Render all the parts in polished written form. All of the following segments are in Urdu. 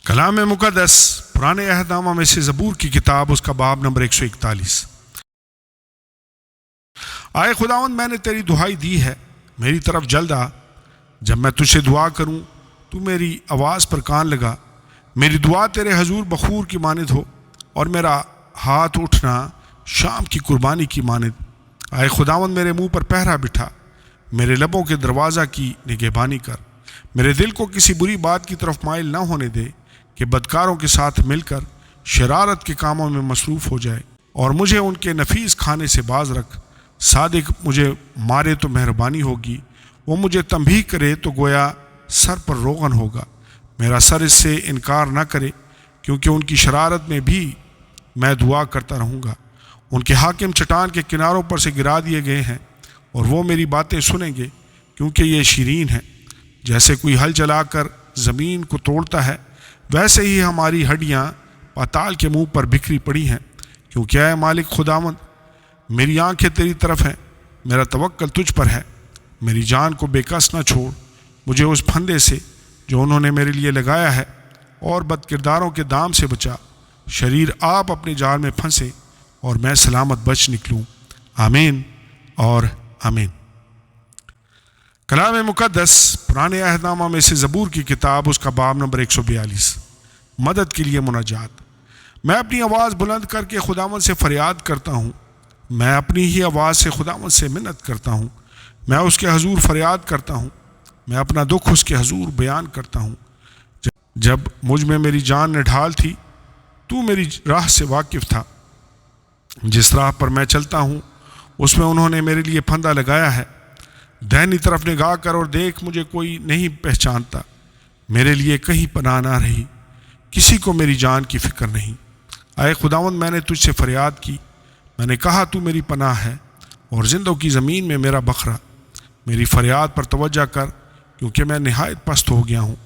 کلام مقدس پرانے عہد نامہ میں سے زبور کی کتاب، اس کا باب نمبر 141۔ آئے خداوند، میں نے تیری دہائی دی ہے، میری طرف جلد آ۔ جب میں تجھ سے دعا کروں تو میری آواز پر کان لگا۔ میری دعا تیرے حضور بخور کی مانند ہو، اور میرا ہاتھ اٹھنا شام کی قربانی کی مانند۔ آئے خداوند، میرے منہ پر پہرا بٹھا، میرے لبوں کے دروازہ کی نگہبانی کر۔ میرے دل کو کسی بری بات کی طرف مائل نہ ہونے دے کہ بدکاروں کے ساتھ مل کر شرارت کے کاموں میں مصروف ہو جائے، اور مجھے ان کے نفیس کھانے سے باز رکھ۔ صادق مجھے مارے تو مہربانی ہوگی، وہ مجھے تنبیہ کرے تو گویا سر پر روغن ہوگا۔ میرا سر اس سے انکار نہ کرے، کیونکہ ان کی شرارت میں بھی میں دعا کرتا رہوں گا۔ ان کے حاکم چٹان کے کناروں پر سے گرا دیے گئے ہیں، اور وہ میری باتیں سنیں گے، کیونکہ یہ شیرین ہیں۔ جیسے کوئی ہل چلا کر زمین کو توڑتا ہے، ویسے ہی ہماری ہڈیاں پاتال کے منہ پر بکھری پڑی ہیں۔ کیونکہ اے مالک خداوند، میری آنکھیں تیری طرف ہیں، میرا توکل تجھ پر ہے۔ میری جان کو بے کس نہ چھوڑ، مجھے اس پھندے سے جو انہوں نے میرے لیے لگایا ہے، اور بد کرداروں کے دام سے بچا۔ شریر آپ اپنے جال میں پھنسے، اور میں سلامت بچ نکلوں۔ آمین اور آمین۔ کلام مقدس پرانے عہد نامہ میں سے زبور کی کتاب، اس کا باب نمبر 142۔ مدد کے لیے مناجات۔ میں اپنی آواز بلند کر کے خداوند سے فریاد کرتا ہوں، میں اپنی ہی آواز سے خداوند سے منت کرتا ہوں۔ میں اس کے حضور فریاد کرتا ہوں، میں اپنا دکھ اس کے حضور بیان کرتا ہوں۔ جب مجھ میں میری جان نڈھال تھی، تو میری راہ سے واقف تھا۔ جس راہ پر میں چلتا ہوں، اس میں انہوں نے میرے لیے پھندا لگایا ہے۔ دہنی طرف نگاہ کر اور دیکھ، مجھے کوئی نہیں پہچانتا۔ میرے لیے کہیں پناہ نہ رہی، کسی کو میری جان کی فکر نہیں۔ اے خداوند، میں نے تجھ سے فریاد کی، میں نے کہا تو میری پناہ ہے، اور زندوں کی زمین میں میرا بکھرا۔ میری فریاد پر توجہ کر، کیونکہ میں نہایت پست ہو گیا ہوں۔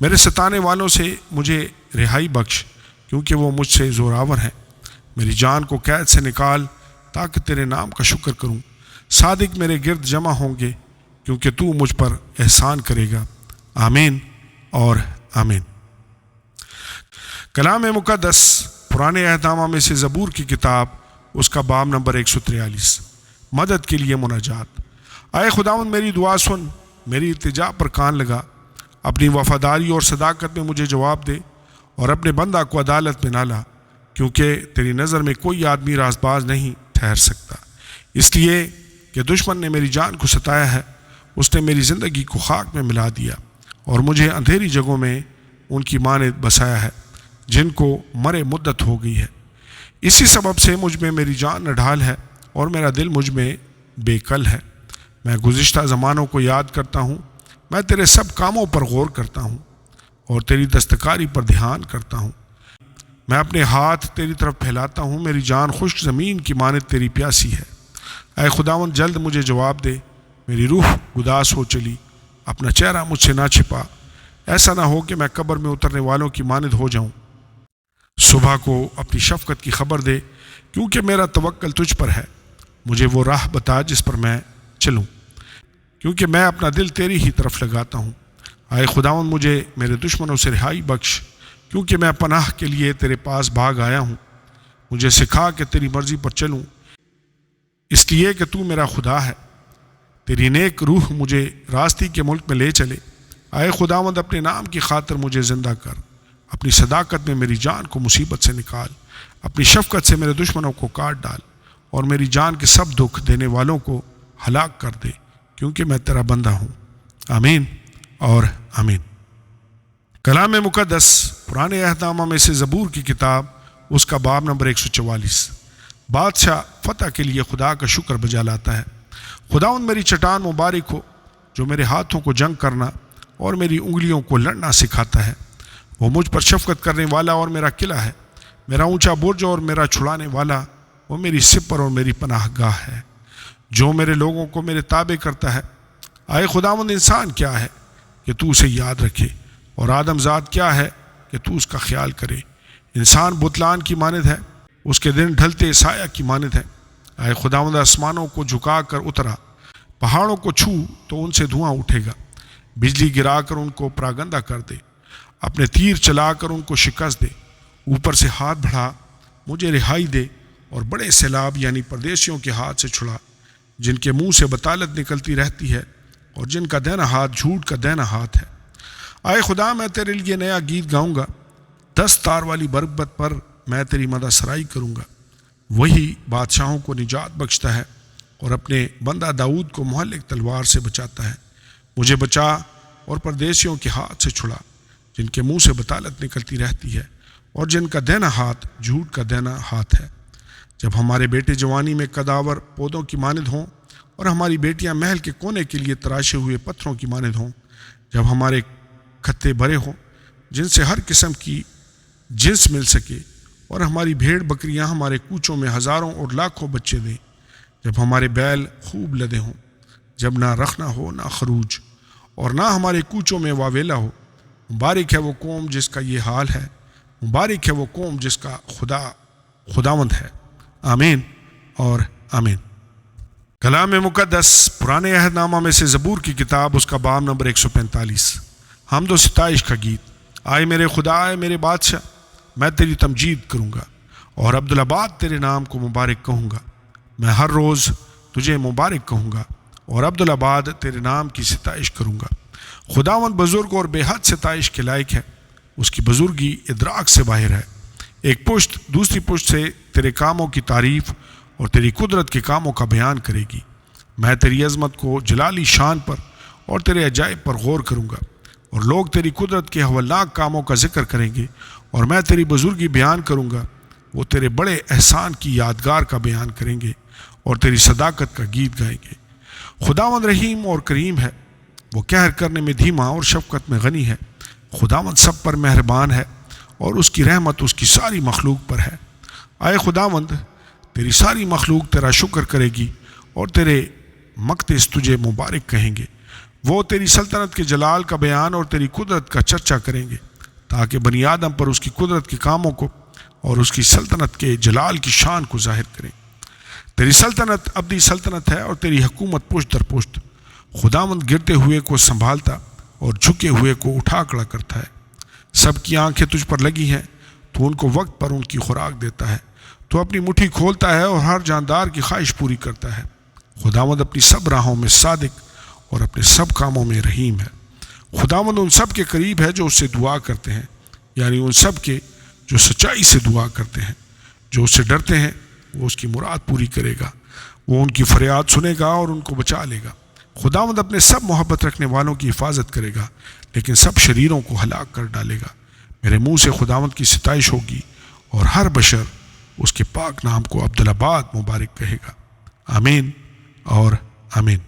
میرے ستانے والوں سے مجھے رہائی بخش، کیونکہ وہ مجھ سے زوراور ہیں۔ میری جان کو قید سے نکال، تاکہ تیرے نام کا شکر کروں۔ صادق میرے گرد جمع ہوں گے، کیونکہ تو مجھ پر احسان کرے گا۔ آمین اور آمین۔ کلام مقدس پرانے عہد نامہ میں سے زبور کی کتاب، اس کا باب نمبر 143۔ مدد کے لیے مناجات۔ اے خداوند، میری دعا سن، میری التجا پر کان لگا۔ اپنی وفاداری اور صداقت میں مجھے جواب دے، اور اپنے بندہ کو عدالت میں نہ لا، کیونکہ تیری نظر میں کوئی آدمی راست باز نہیں ٹھہر سکتا۔ اس لیے کہ دشمن نے میری جان کو ستایا ہے، اس نے میری زندگی کو خاک میں ملا دیا، اور مجھے اندھیری جگہوں میں ان کی مانند بسایا ہے، جن کو مرے مدت ہو گئی ہے۔ اسی سبب سے مجھ میں میری جان نڈھال ہے، اور میرا دل مجھ میں بے کل ہے۔ میں گزشتہ زمانوں کو یاد کرتا ہوں، میں تیرے سب کاموں پر غور کرتا ہوں، اور تیری دستکاری پر دھیان کرتا ہوں۔ میں اپنے ہاتھ تیری طرف پھیلاتا ہوں، میری جان خشک زمین کی مانند تیری پیاسی ہے۔ اے خداوند، جلد مجھے جواب دے، میری روح گداس ہو چلی، اپنا چہرہ مجھ سے نہ چھپا۔ ایسا نہ ہو کہ میں قبر میں اترنے والوں کی مانند ہو جاؤں۔ صبح کو اپنی شفقت کی خبر دے، کیونکہ میرا توکل تجھ پر ہے۔ مجھے وہ راہ بتا جس پر میں چلوں، کیونکہ میں اپنا دل تیری ہی طرف لگاتا ہوں۔ اے خداوند، مجھے میرے دشمنوں سے رہائی بخش، کیونکہ میں پناہ کے لیے تیرے پاس بھاگ آیا ہوں۔ مجھے سکھا کہ تیری مرضی پر چلوں، اس لیے کہ تو میرا خدا ہے۔ تیری نیک روح مجھے راستی کے ملک میں لے چلے۔ اے خداوند، اپنے نام کی خاطر مجھے زندہ کر۔ اپنی صداقت میں میری جان کو مصیبت سے نکال۔ اپنی شفقت سے میرے دشمنوں کو کاٹ ڈال، اور میری جان کے سب دکھ دینے والوں کو ہلاک کر دے، کیونکہ میں تیرا بندہ ہوں۔ آمین اور آمین۔ کلام مقدس پرانے عہد نامہ میں سے زبور کی کتاب، اس کا باب نمبر 144۔ بادشاہ فتح کے لیے خدا کا شکر بجا لاتا ہے۔ خداوند میری چٹان مبارک ہو، جو میرے ہاتھوں کو جنگ کرنا اور میری انگلیوں کو لڑنا سکھاتا ہے۔ وہ مجھ پر شفقت کرنے والا اور میرا قلعہ ہے، میرا اونچا برج اور میرا چھڑانے والا، وہ میری سپر اور میری پناہ گاہ ہے، جو میرے لوگوں کو میرے تابع کرتا ہے۔ اے خداوند، انسان کیا ہے کہ تو اسے یاد رکھے، اور آدم ذات کیا ہے کہ تو اس کا خیال کرے۔ انسان بتلان کی مانند ہے، اس کے دن ڈھلتے سایہ کی مانند ہے۔ اے خداوند، آسمانوں کو جھکا کر اترا، پہاڑوں کو چھو تو ان سے دھواں اٹھے گا، بجلی گرا کر ان کو پراگندہ کر دے۔ اپنے تیر چلا کر ان کو شکست دے، اوپر سے ہاتھ بڑھا، مجھے رہائی دے اور بڑے سیلاب یعنی پردیسیوں کے ہاتھ سے چھڑا، جن کے منہ سے بطالت نکلتی رہتی ہے اور جن کا دینا ہاتھ جھوٹ کا دینا ہاتھ ہے۔ آئے خدا، میں تیرے لیے نیا گیت گاؤں گا، 10 تار والی برکت پر میں تیری مدح سرائی کروں گا۔ وہی بادشاہوں کو نجات بخشتا ہے اور اپنے بندہ داؤد کو مہلک تلوار سے بچاتا ہے۔ مجھے بچا اور پردیسیوں کے ہاتھ سے چھڑا، جن کے منہ سے بطالت نکلتی رہتی ہے اور جن کا دینا ہاتھ جھوٹ کا دینا ہاتھ ہے۔ جب ہمارے بیٹے جوانی میں قداور پودوں کی مانند ہوں اور ہماری بیٹیاں محل کے کونے کے لیے تراشے ہوئے پتھروں کی مانند ہوں، جب ہمارے کھتے بھرے ہوں جن سے ہر قسم کی جنس مل سکے اور ہماری بھیڑ بکریاں ہمارے کوچوں میں ہزاروں اور لاکھوں بچے دیں، جب ہمارے بیل خوب لدے ہوں، جب نہ رخنا ہو نہ خروج اور نہ ہمارے کوچوں میں واویلا ہو۔ مبارک ہے وہ قوم جس کا یہ حال ہے، مبارک ہے وہ قوم جس کا خداوند ہے۔ آمین اور آمین۔ کلام مقدس پرانے عہد نامہ میں سے زبور کی کتاب، اس کا باب نمبر 145، حمد و ستائش کا گیت۔ آئے میرے خدا، آئے میرے بادشاہ، میں تیری تمجید کروں گا اور عبدالآباد تیرے نام کو مبارک کہوں گا۔ میں ہر روز تجھے مبارک کہوں گا اور عبدالآباد تیرے نام کی ستائش کروں گا۔ خداوند بزرگ اور بے حد ستائش کے لائق ہے، اس کی بزرگی ادراک سے باہر ہے۔ ایک پشت دوسری پشت سے تیرے کاموں کی تعریف اور تیری قدرت کے کاموں کا بیان کرے گی۔ میں تیری عظمت کو جلالی شان پر اور تیرے عجائب پر غور کروں گا، اور لوگ تیری قدرت کے ہولناک کاموں کا ذکر کریں گے، اور میں تیری بزرگی بیان کروں گا۔ وہ تیرے بڑے احسان کی یادگار کا بیان کریں گے اور تیری صداقت کا گیت گائیں گے۔ خداوند رحیم اور کریم ہے، وہ قہر کرنے میں دھیما اور شفقت میں غنی ہے۔ خداوند سب پر مہربان ہے اور اس کی رحمت اس کی ساری مخلوق پر ہے۔ آئے خداوند، تیری ساری مخلوق تیرا شکر کرے گی اور تیرے مقدس تجھے مبارک کہیں گے۔ وہ تیری سلطنت کے جلال کا بیان اور تیری قدرت کا چرچا کریں گے، تاکہ بنی آدم پر اس کی قدرت کے کاموں کو اور اس کی سلطنت کے جلال کی شان کو ظاہر کریں۔ تیری سلطنت ابدی سلطنت ہے اور تیری حکومت پشت در پشت۔ خداوند گرتے ہوئے کو سنبھالتا اور جھکے ہوئے کو اٹھا کھڑا کرتا ہے۔ سب کی آنکھیں تجھ پر لگی ہیں، تو ان کو وقت پر ان کی خوراک دیتا ہے۔ تو اپنی مٹھی کھولتا ہے اور ہر جاندار کی خواہش پوری کرتا ہے۔ خداوند اپنی سب راہوں میں صادق اور اپنے سب کاموں میں رحیم ہے۔ خداوند ان سب کے قریب ہے جو اس سے دعا کرتے ہیں، یعنی ان سب کے جو سچائی سے دعا کرتے ہیں۔ جو اس سے ڈرتے ہیں وہ اس کی مراد پوری کرے گا، وہ ان کی فریاد سنے گا اور ان کو بچا لے گا۔ خداوند اپنے سب محبت رکھنے والوں کی حفاظت کرے گا، لیکن سب شریروں کو ہلاک کر ڈالے گا۔ میرے منہ سے خداوند کی ستائش ہوگی اور ہر بشر اس کے پاک نام کو عبدالآباد مبارک کہے گا۔ آمین اور آمین۔